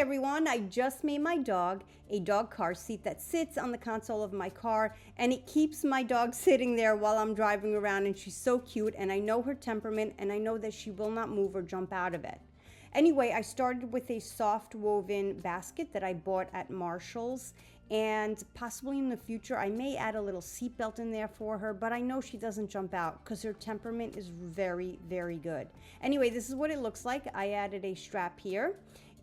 Everyone, I just made my dog a dog car seat that sits on the console of my car, and it keeps my dog sitting there while I'm driving around, and she's so cute, and I know her temperament, and I know that she will not move or jump out of it. Anyway, I started with a soft woven basket that I bought at Marshall's, and possibly in the future I may add a little seatbelt in there for her, but I know she doesn't jump out because her temperament is very, very good. Anyway, this is what it looks like. I added a strap here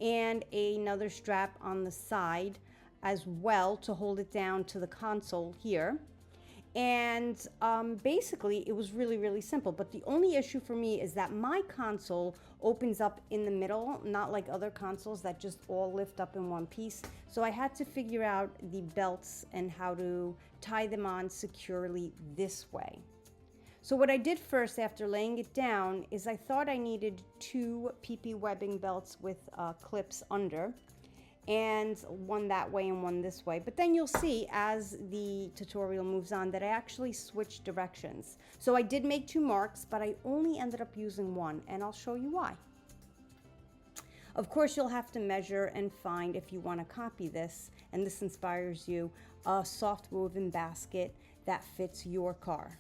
and another strap on the side as well to hold it down to the console here. And basically it was really, really simple. But the only issue for me is that my console opens up in the middle, not like other consoles that just all lift up in one piece. So I had to figure out the belts and how to tie them on securely this way. So what I did first after laying it down is I thought I needed two PP webbing belts with clips under, and one that way and one this way. But then you'll see as the tutorial moves on that I actually switched directions. So I did make two marks, but I only ended up using one, and I'll show you why. Of course, you'll have to measure and find, if you want to copy this, and this inspires you, a soft woven basket that fits your car.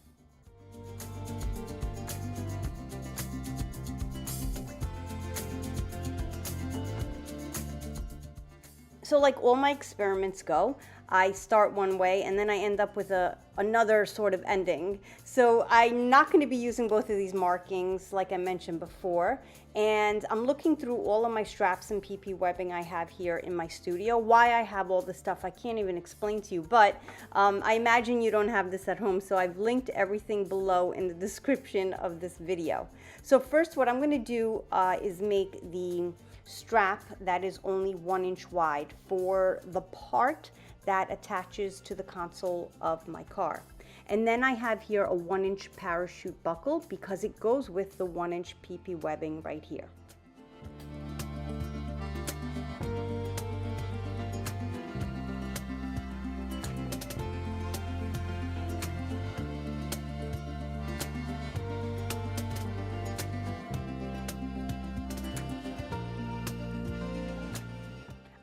So like all my experiments go, I start one way and then I end up with another sort of ending. So I'm not going to be using both of these markings like I mentioned before. And I'm looking through all of my straps and PP webbing I have here in my studio. Why I have all this stuff I can't even explain to you, but I imagine you don't have this at home, so I've linked everything below in the description of this video. So first what I'm going to do is make the strap that is only 1 inch wide for the part that attaches to the console of my car. And then I have here a 1 inch parachute buckle because it goes with the 1 inch PP webbing right here.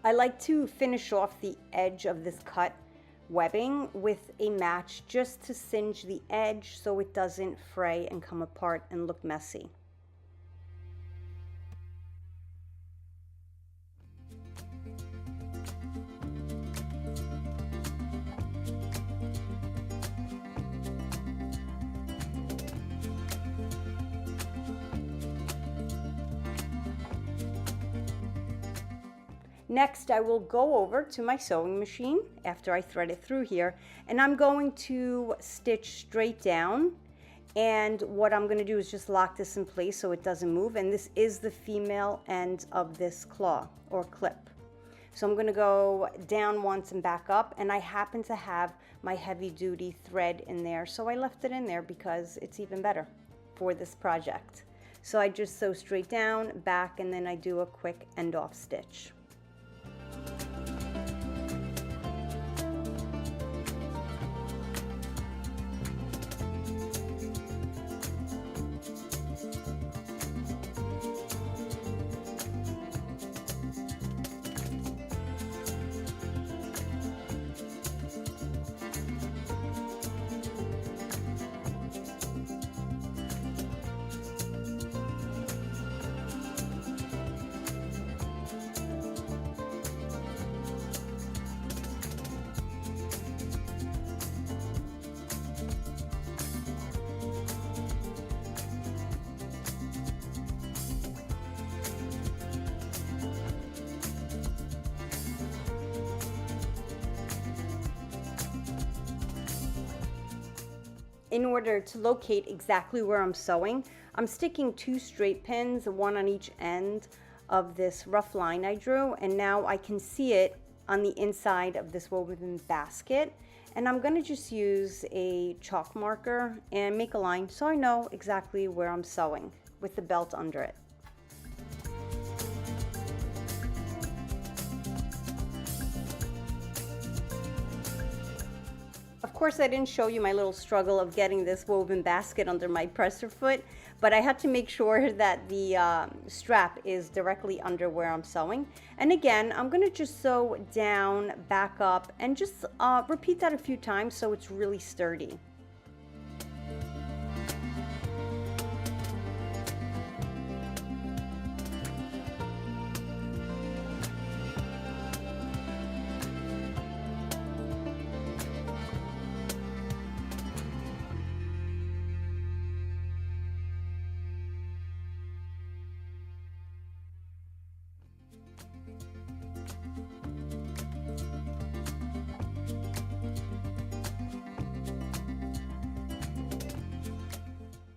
I like to finish off the edge of this cut webbing with a match just to singe the edge so it doesn't fray and come apart and look messy. Next, I will go over to my sewing machine after I thread it through here, and I'm going to stitch straight down. And what I'm going to do is just lock this in place so it doesn't move. And this is the female end of this claw or clip. So I'm going to go down once and back up, and I happen to have my heavy duty thread in there, so I left it in there because it's even better for this project. So I just sew straight down, back, and then I do a quick end off stitch. In order to locate exactly where I'm sewing, I'm sticking 2 straight pins, one on each end of this rough line I drew, and now I can see it on the inside of this woven basket. And I'm going to just use a chalk marker and make a line so I know exactly where I'm sewing with the belt under it. Of course, I didn't show you my little struggle of getting this woven basket under my presser foot, but I had to make sure that the strap is directly under where I'm sewing. And again, I'm gonna just sew down, back up, and just repeat that a few times so it's really sturdy.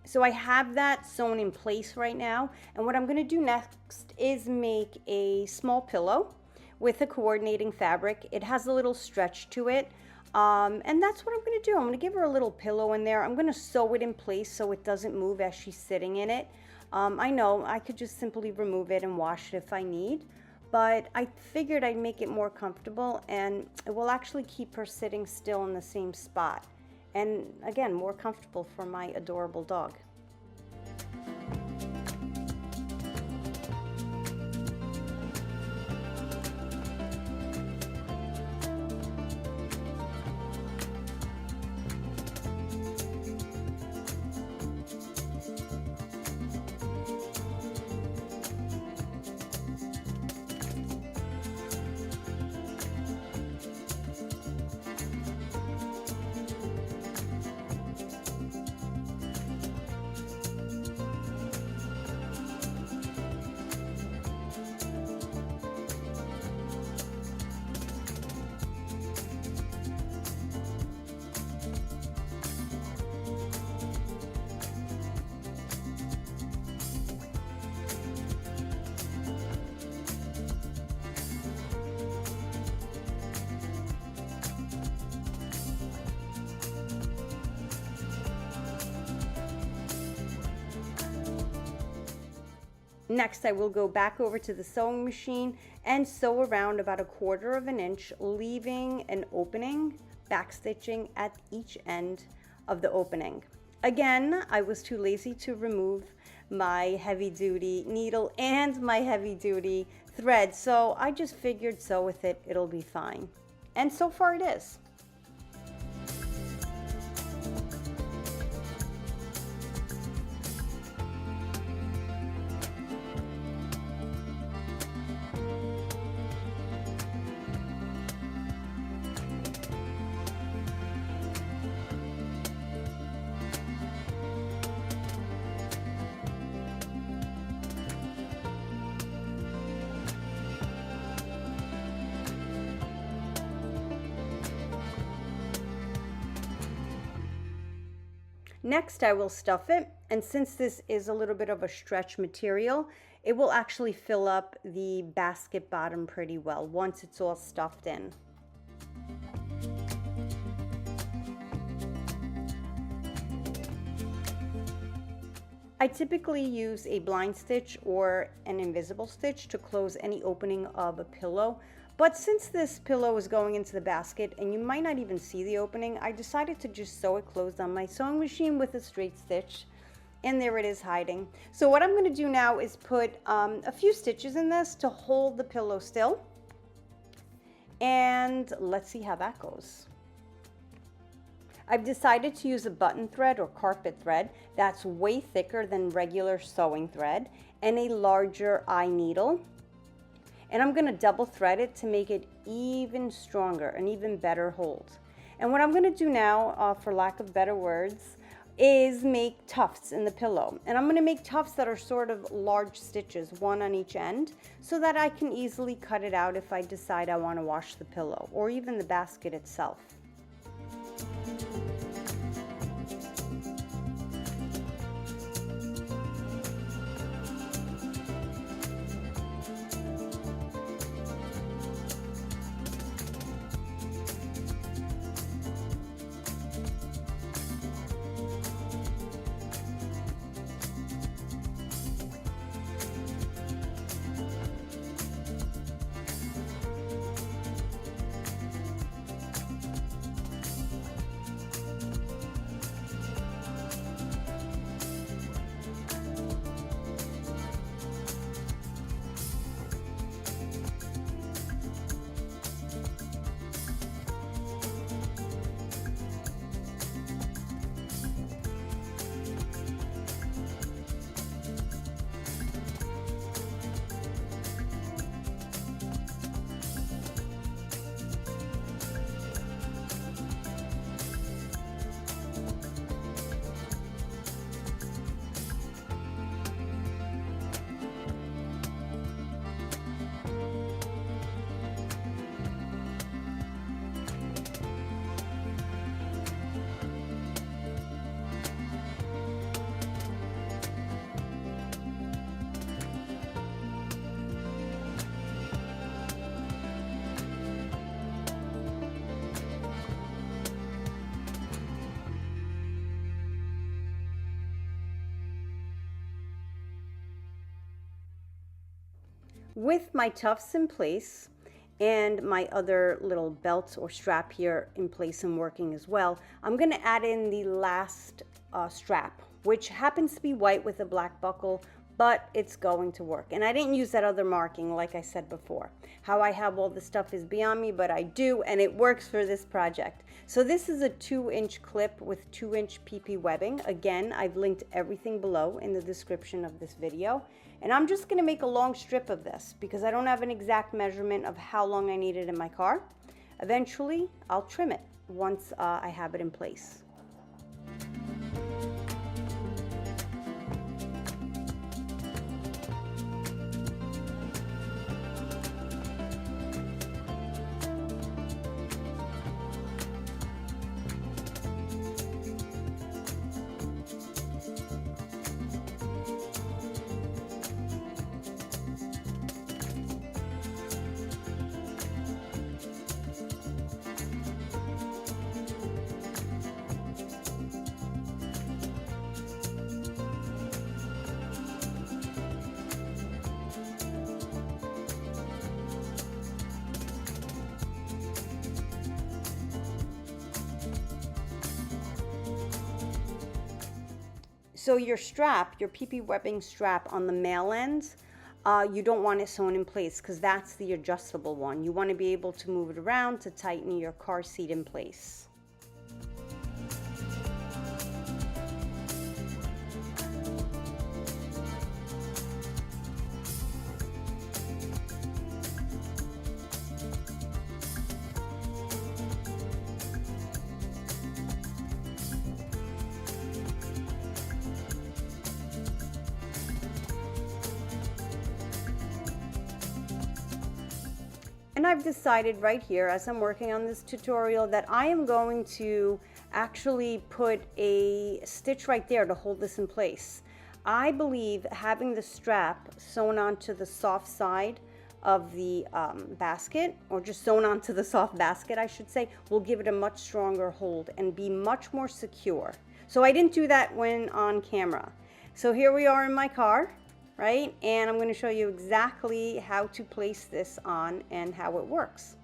So I have that sewn in place right now, and what I'm going to do next is make a small pillow with a coordinating fabric. It has a little stretch to it, and that's what I'm going to do. I'm going to give her a little pillow in there. I'm going to sew it in place so it doesn't move as she's sitting in it. I know I could just simply remove it and wash it if I need, but I figured I'd make it more comfortable, and it will actually keep her sitting still in the same spot. And again, more comfortable for my adorable dog. Next, I will go back over to the sewing machine and sew around about 1/4 of an inch, leaving an opening, backstitching at each end of the opening. Again, I was too lazy to remove my heavy-duty needle and my heavy-duty thread, so I just figured sew with it, it'll be fine. And so far it is. Next, I will stuff it, and since this is a little bit of a stretch material, it will actually fill up the basket bottom pretty well once it's all stuffed in. I typically use a blind stitch or an invisible stitch to close any opening of a pillow. But since this pillow is going into the basket and you might not even see the opening, I decided to just sew it closed on my sewing machine with a straight stitch. And there it is hiding. So what I'm going to do now is put a few stitches in this to hold the pillow still. And let's see how that goes. I've decided to use a button thread or carpet thread that's way thicker than regular sewing thread and a larger eye needle. And I'm going to double thread it to make it even stronger, an even better hold. And what I'm going to do now, for lack of better words, is make tufts in the pillow. And I'm going to make tufts that are sort of large stitches, one on each end, so that I can easily cut it out if I decide I want to wash the pillow or even the basket itself. With my tufts in place and my other little belt or strap here in place and working as well, I'm going to add in the last strap, which happens to be white with a black buckle, but it's going to work. And I didn't use that other marking like I said before. How I have all the stuff is beyond me, but I do, and it works for this project. So this is a 2-inch clip with 2-inch PP webbing. Again, I've linked everything below in the description of this video. And I'm just gonna make a long strip of this because I don't have an exact measurement of how long I need it in my car. Eventually, I'll trim it once I have it in place. So your strap, your PP webbing strap on the male end, you don't want it sewn in place because that's the adjustable one. You want to be able to move it around to tighten your car seat in place. And I've decided right here as I'm working on this tutorial that I am going to actually put a stitch right there to hold this in place. I believe having the strap sewn onto the soft side of the basket, or just sewn onto the soft basket I should say, will give it a much stronger hold and be much more secure. So I didn't do that when on camera. So here we are in my car. Right? And I'm going to show you exactly how to place this on and how it works.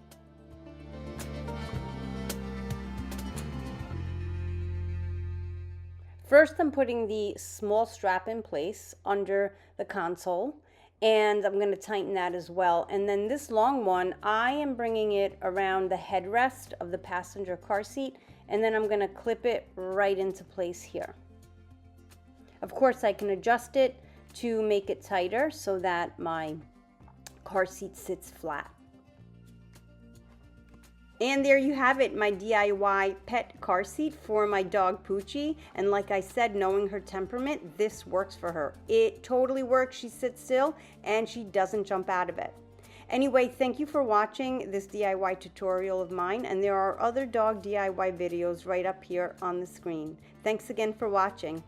First, I'm putting the small strap in place under the console, and I'm going to tighten that as well. And then this long one, I am bringing it around the headrest of the passenger car seat, and then I'm going to clip it right into place here. Of course, I can adjust it to make it tighter so that my car seat sits flat. And there you have it, my DIY pet car seat for my dog Pucci. And like I said, knowing her temperament, this works for her. It totally works. She sits still and she doesn't jump out of it. Anyway, thank you for watching this DIY tutorial of mine, and there are other dog DIY videos right up here on the screen. Thanks again for watching.